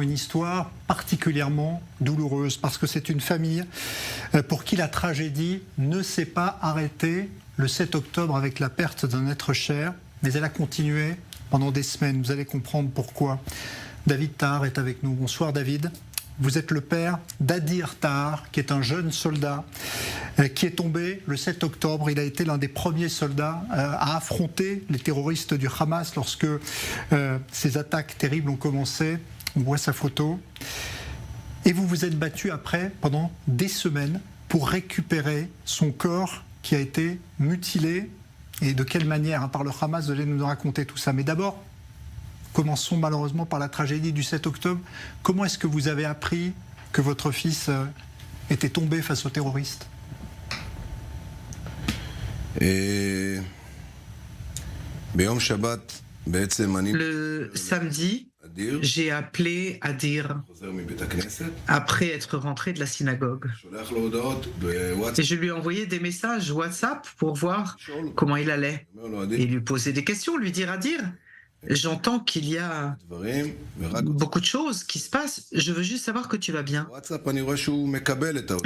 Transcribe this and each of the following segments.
une histoire particulièrement douloureuse parce que c'est une famille pour qui la tragédie ne s'est pas arrêtée le 7 octobre avec la perte d'un être cher, mais elle a continué pendant des semaines. Vous allez comprendre pourquoi. David Tahar est avec nous. Bonsoir David. Vous êtes le père d'Adir Tahar, qui est un jeune soldat qui est tombé le 7 octobre. Il a été l'un des premiers soldats à affronter les terroristes du Hamas lorsque ces attaques terribles ont commencé. On voit sa photo. Et vous vous êtes battu après, pendant des semaines, pour récupérer son corps qui a été mutilé. Et de quelle manière, par le Hamas, vous allez nous raconter tout ça. Mais d'abord, commençons malheureusement par la tragédie du 7 octobre. Comment est-ce que vous avez appris que votre fils était tombé face aux terroristes ? Le samedi, j'ai appelé Adir après être rentré de la synagogue. Et je lui ai envoyé des messages WhatsApp pour voir comment il allait. Et lui poser des questions, lui dire Adir, j'entends qu'il y a beaucoup de choses qui se passent. Je veux juste savoir que tu vas bien.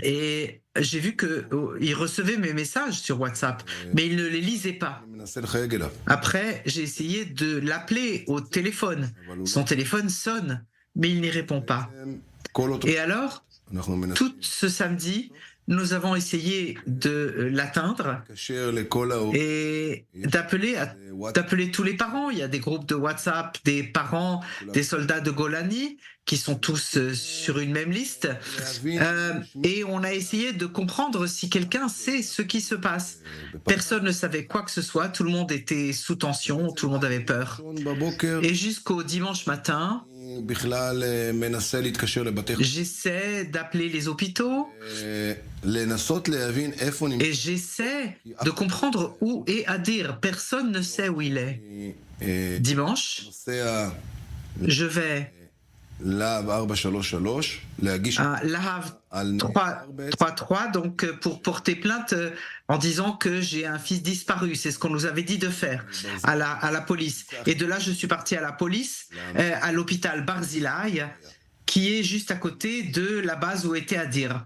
Et j'ai vu qu'il recevait mes messages sur WhatsApp, mais il ne les lisait pas. Après, j'ai essayé de l'appeler au téléphone. Son téléphone sonne, mais il n'y répond pas. Et alors, tout ce samedi, nous avons essayé de l'atteindre et d'appeler tous les parents. Il y a des groupes de WhatsApp des parents des soldats de Golani qui sont tous sur une même liste. Et on a essayé de comprendre si quelqu'un sait ce qui se passe. Personne ne savait quoi que ce soit. Tout le monde était sous tension. Tout le monde avait peur. Et jusqu'au dimanche matin, j'essaie d'appeler les hôpitaux et j'essaie de comprendre où est Adir. Personne ne sait où il est. Dimanche, je vais à Lahav 333 donc pour porter plainte en disant que j'ai un fils disparu. C'est ce qu'on nous avait dit de faire à la police. Et de là, je suis parti à la police, à l'hôpital Barzilai, qui est juste à côté de la base où était Adir.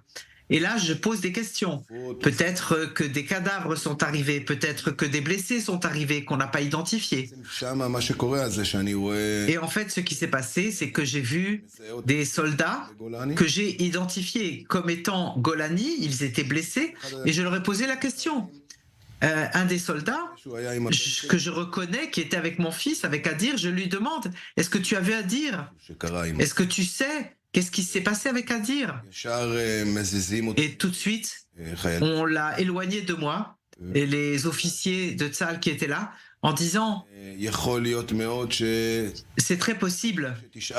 Et là, je pose des questions. Peut-être que des cadavres sont arrivés, peut-être que des blessés sont arrivés qu'on n'a pas identifiés. Et en fait, ce qui s'est passé, c'est que j'ai vu des soldats que j'ai identifiés comme étant Golani, ils étaient blessés, et je leur ai posé la question. Un des soldats que je reconnais, qui était avec mon fils, avec Adir, je lui demande, est-ce que tu as vu Adir ? Est-ce que tu sais qu'est-ce qui s'est passé avec Adir ? Et tout de suite, on l'a éloigné de moi, et les officiers de Tzahal qui étaient là, en disant c'est très possible qu'il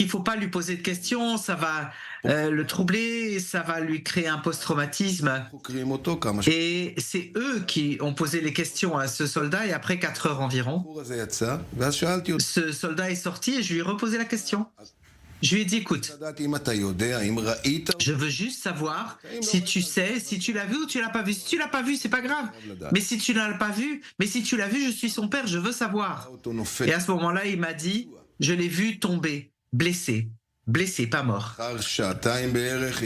ne faut pas lui poser de questions, ça va le troubler, ça va lui créer un post-traumatisme. Et c'est eux qui ont posé les questions à ce soldat, et après 4 heures environ, ce soldat est sorti et je lui ai reposé la question. Je lui ai dit, écoute, je veux juste savoir si tu sais, si tu l'as vu ou tu l'as pas vu. Si tu l'as pas vu, c'est pas grave. Mais si tu l'as pas vu, mais si tu l'as vu, je suis son père, je veux savoir. Et à ce moment-là, il m'a dit, je l'ai vu tomber, blessé, pas mort.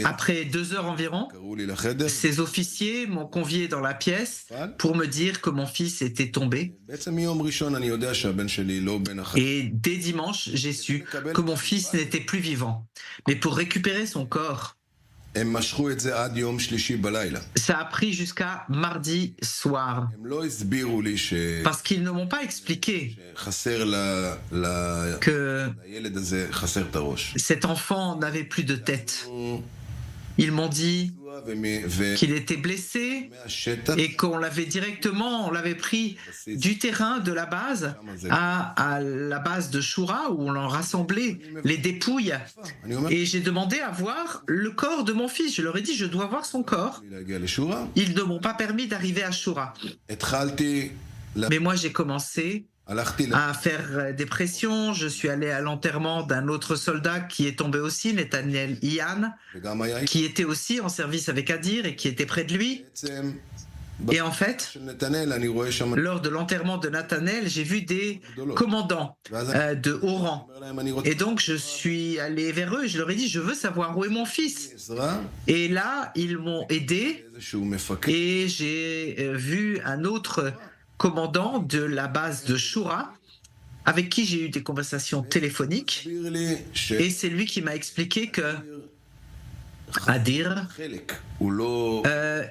Après 2 heures environ, ces officiers m'ont convié dans la pièce pour me dire que mon fils était tombé. Et dès dimanche, j'ai su que mon fils n'était plus vivant. Mais pour récupérer son corps, ça a pris jusqu'à mardi soir. Parce qu'ils ne m'ont pas expliqué que cet enfant n'avait plus de tête. Ils m'ont dit qu'il était blessé et qu'on l'avait directement, on l'avait pris du terrain de la base à la base de Shura où on leur rassemblait les dépouilles. Et j'ai demandé à voir le corps de mon fils. Je leur ai dit, je dois voir son corps. Ils ne m'ont pas permis d'arriver à Shura. Mais moi, j'ai commencé à faire des pressions. Je suis allé à l'enterrement d'un autre soldat qui est tombé aussi, Nathaniel Ian, qui était aussi en service avec Adir et qui était près de lui. Et en fait, lors de l'enterrement de Nathanaël, j'ai vu des commandants de haut rang. Et donc, je suis allé vers eux et je leur ai dit, je veux savoir où est mon fils. Et là, ils m'ont aidé et j'ai vu un autre commandant de la base de Shura avec qui j'ai eu des conversations téléphoniques. Et c'est lui qui m'a expliqué que Adir,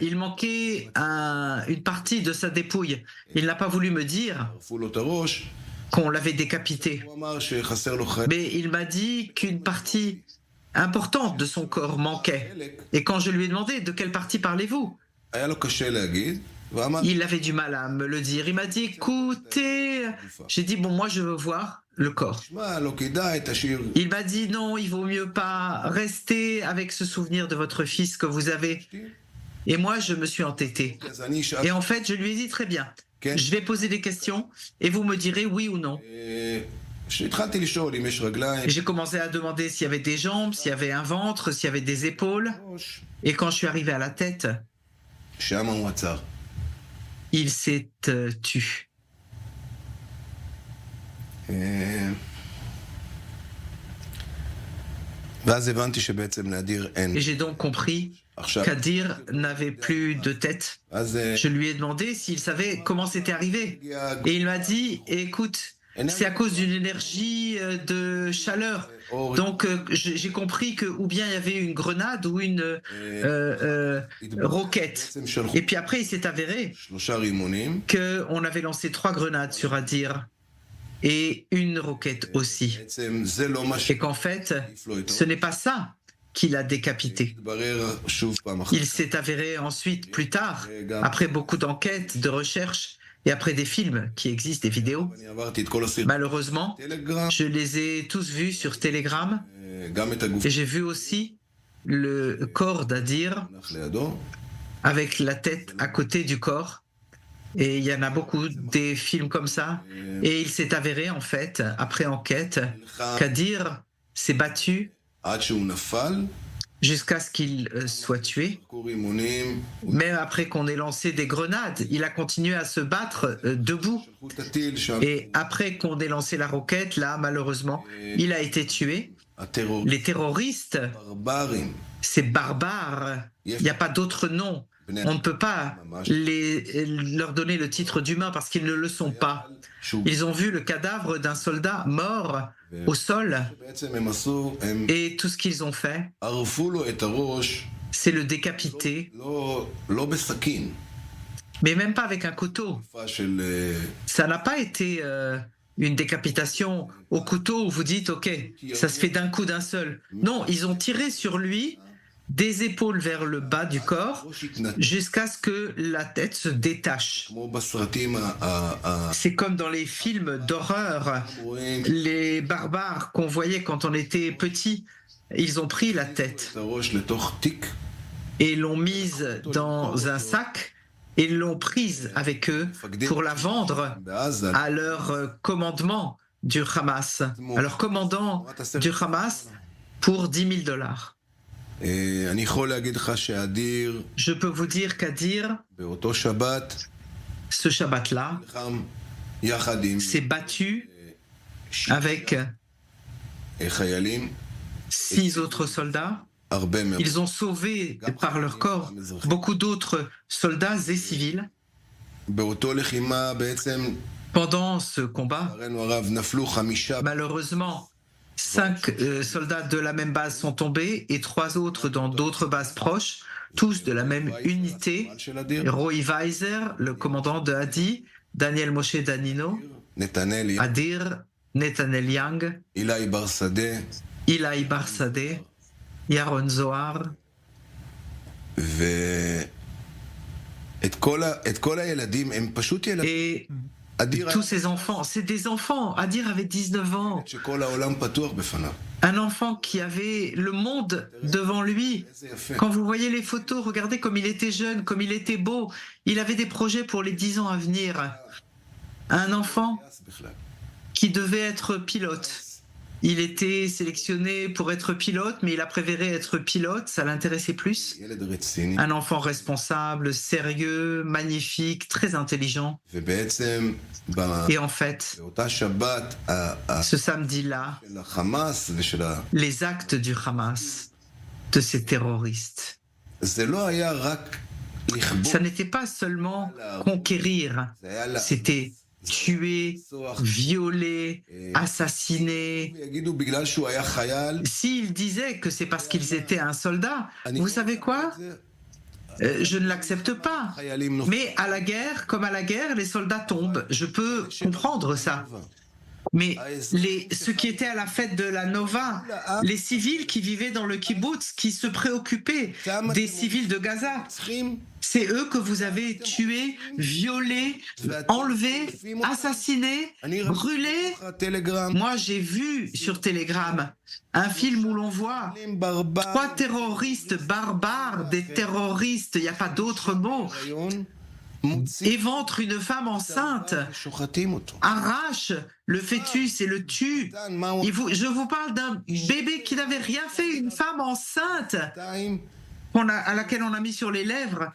il manquait une partie de sa dépouille. Il n'a pas voulu me dire qu'on l'avait décapité. Mais il m'a dit qu'une partie importante de son corps manquait. Et quand je lui ai demandé de quelle partie parlez-vous, il avait du mal à me le dire. Il m'a dit, écoutez, j'ai dit, bon, moi je veux voir le corps. Il m'a dit, non, il vaut mieux pas rester avec ce souvenir de votre fils que vous avez. Et moi, je me suis entêté. Et en fait, je lui ai dit, très bien, je vais poser des questions et vous me direz oui ou non. J'ai commencé à demander s'il y avait des jambes, s'il y avait un ventre, s'il y avait des épaules. Et quand je suis arrivé à la tête, il s'est tu. Et j'ai donc compris qu'Adir n'avait plus de tête. Je lui ai demandé s'il savait comment c'était arrivé. Et il m'a dit, écoute, c'est à cause d'une énergie de chaleur. Donc j'ai compris que ou bien il y avait une grenade ou une roquette. Et puis après, il s'est avéré qu'on avait lancé 3 grenades sur Adir. Et une roquette aussi. Et qu'en fait, ce n'est pas ça qui l'a décapité. Il s'est avéré ensuite, plus tard, après beaucoup d'enquêtes, de recherches, et après des films qui existent, des vidéos. Malheureusement, je les ai tous vus sur Telegram, et j'ai vu aussi le corps d'Adir avec la tête à côté du corps. Et il y en a beaucoup des films comme ça. Et il s'est avéré, en fait, après enquête, qu'Adir s'est battu jusqu'à ce qu'il soit tué. Même après qu'on ait lancé des grenades, il a continué à se battre debout. Et après qu'on ait lancé la roquette, là, malheureusement, il a été tué. Les terroristes, ces barbares, il n'y a pas d'autre nom. On ne peut pas leur donner le titre d'humain parce qu'ils ne le sont pas. Ils ont vu le cadavre d'un soldat mort au sol et tout ce qu'ils ont fait, c'est le décapiter, mais même pas avec un couteau. Ça n'a pas été une décapitation au couteau où vous dites « Ok, ça se fait d'un coup d'un seul ». Non, ils ont tiré sur lui des épaules vers le bas du corps jusqu'à ce que la tête se détache. C'est comme dans les films d'horreur, les barbares qu'on voyait quand on était petit, ils ont pris la tête et l'ont mise dans un sac et l'ont prise avec eux pour la vendre à leur commandement du Hamas, à leur commandant du Hamas pour $10 000. Je peux vous dire qu'Adir, ce Shabbat-là, s'est battu avec 6 autres soldats. Ils ont sauvé par leur corps beaucoup d'autres soldats et civils. Pendant ce combat, malheureusement, 5 soldats de la même base sont tombés et 3 autres dans d'autres bases proches, tous de la même unité. Roy Weiser, le commandant de Hadi, Daniel Moshe Danino, Adir, Netanel Young, Eli Barsadeh, Yaron Zohar. Et tous ces enfants, c'est des enfants. Adir avait 19 ans. Un enfant qui avait le monde devant lui. Quand vous voyez les photos, regardez comme il était jeune, comme il était beau. Il avait des projets pour les 10 ans à venir. Un enfant qui devait être pilote. Il était sélectionné pour être pilote, mais il a préféré être pilote, ça l'intéressait plus. Un enfant responsable, sérieux, magnifique, très intelligent. Et en fait, ce samedi-là, les actes du Hamas, de ces terroristes, ça n'était pas seulement conquérir, c'était tuer, violer, assassiner. S'ils disaient que c'est parce qu'ils étaient un soldat, vous savez quoi ? Je ne l'accepte pas. Mais à la guerre, comme à la guerre, les soldats tombent. Je peux comprendre ça. Mais ceux qui étaient à la fête de la Nova, les civils qui vivaient dans le kibbutz, qui se préoccupaient des civils de Gaza, c'est eux que vous avez tués, violés, enlevés, assassinés, brûlés. Moi, j'ai vu sur Telegram un film où l'on voit 3 terroristes barbares, des terroristes, il n'y a pas d'autre mot, éventre une femme enceinte, arrache le fœtus et le tue. Je vous parle d'un bébé qui n'avait rien fait, une femme enceinte à laquelle on a mis sur les lèvres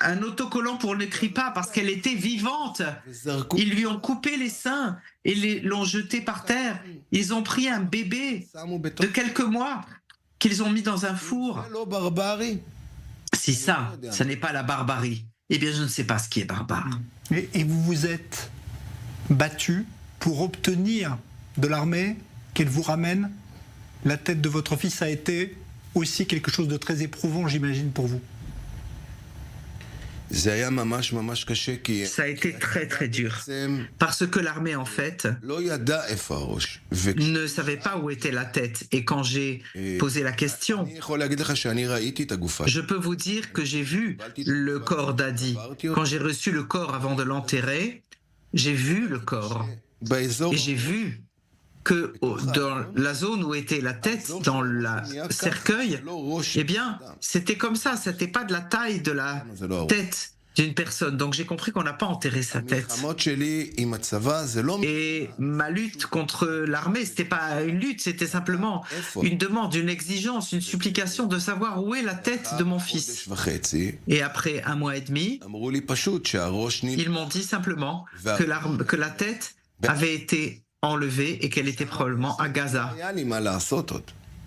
un autocollant pour ne crie pas parce qu'elle était vivante. Ils lui ont coupé les seins et l'ont jeté par terre. Ils ont pris un bébé de quelques mois qu'ils ont mis dans un four. Si ça n'est pas la barbarie, eh bien je ne sais pas ce qui est barbare. Et vous vous êtes battu pour obtenir de l'armée qu'elle vous ramène la tête de votre fils. Ça a été aussi quelque chose de très éprouvant, j'imagine, pour vous. Ça a été très très dur parce que l'armée en fait ne savait pas où était la tête, et quand j'ai posé la question, je peux vous dire que j'ai vu le corps d'Adi. Quand j'ai reçu le corps avant de l'enterrer, j'ai vu le corps et j'ai vu que dans la zone où était la tête, dans le cercueil, eh bien, c'était comme ça, c'était pas de la taille de la tête d'une personne. Donc j'ai compris qu'on n'a pas enterré sa tête. Et ma lutte contre l'armée, c'était pas une lutte, c'était simplement une demande, une exigence, une supplication de savoir où est la tête de mon fils. Et après 1 mois et demi, ils m'ont dit simplement que la tête avait été enlevée et qu'elle était probablement à Gaza.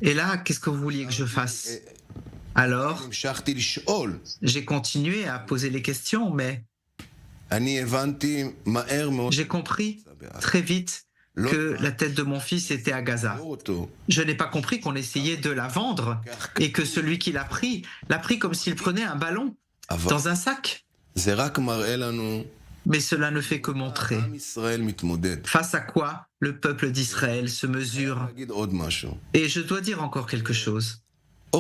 Et là, qu'est-ce que vous vouliez que je fasse ? Alors, j'ai continué à poser les questions, mais j'ai compris très vite que la tête de mon fils était à Gaza. Je n'ai pas compris qu'on essayait de la vendre et que celui qui l'a pris comme s'il prenait un ballon dans un sac. Mais cela ne fait que montrer face à quoi le peuple d'Israël se mesure. Et je dois dire encore quelque chose. Des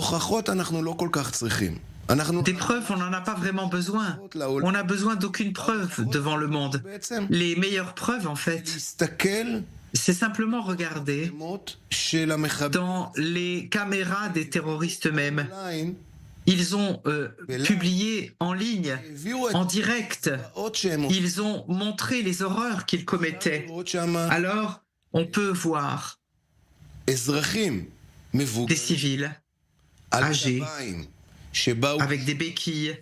preuves, on n'en a pas vraiment besoin. On n'a besoin d'aucune preuve devant le monde. Les meilleures preuves, en fait, c'est simplement regarder dans les caméras des terroristes eux-mêmes. Ils ont publié en ligne, en direct, ils ont montré les horreurs qu'ils commettaient. Alors, on peut voir des civils âgés, avec des béquilles,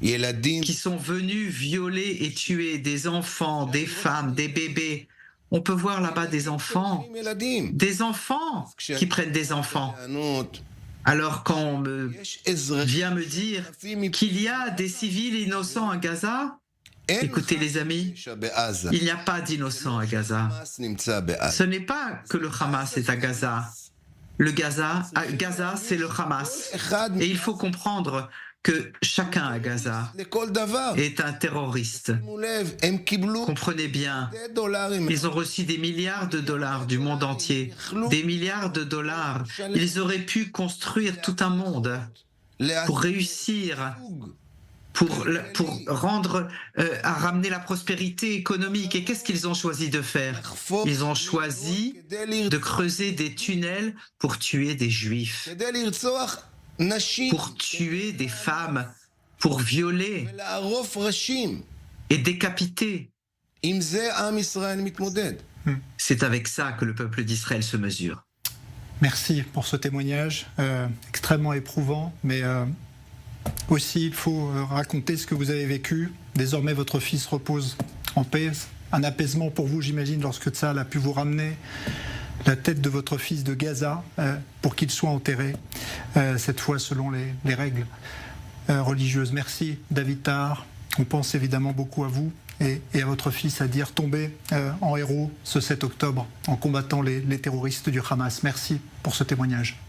qui sont venus violer et tuer des enfants, des femmes, des bébés. On peut voir là-bas des enfants qui prennent des enfants. Alors quand on vient me dire qu'il y a des civils innocents à Gaza, écoutez les amis, il n'y a pas d'innocents à Gaza. Ce n'est pas que le Hamas est à Gaza. Gaza, c'est le Hamas. Et il faut comprendre que chacun à Gaza est un terroriste. Comprenez bien, ils ont reçu des milliards de dollars du monde entier, des milliards de dollars. Ils auraient pu construire tout un monde pour réussir, pour rendre, à ramener la prospérité économique. Et qu'est-ce qu'ils ont choisi de faire ? Ils ont choisi de creuser des tunnels pour tuer des juifs, pour tuer des femmes, pour violer et décapiter. C'est avec ça que le peuple d'Israël se mesure. Merci pour ce témoignage extrêmement éprouvant, mais aussi il faut raconter ce que vous avez vécu. Désormais, votre fils repose en paix. Un apaisement pour vous, j'imagine, lorsque Tsahal a pu vous ramener la tête de votre fils de Gaza pour qu'il soit enterré, cette fois selon les règles religieuses. Merci, David Tahar. On pense évidemment beaucoup à vous et à votre fils Adir, tombé en héros ce 7 octobre en combattant les terroristes du Hamas. Merci pour ce témoignage.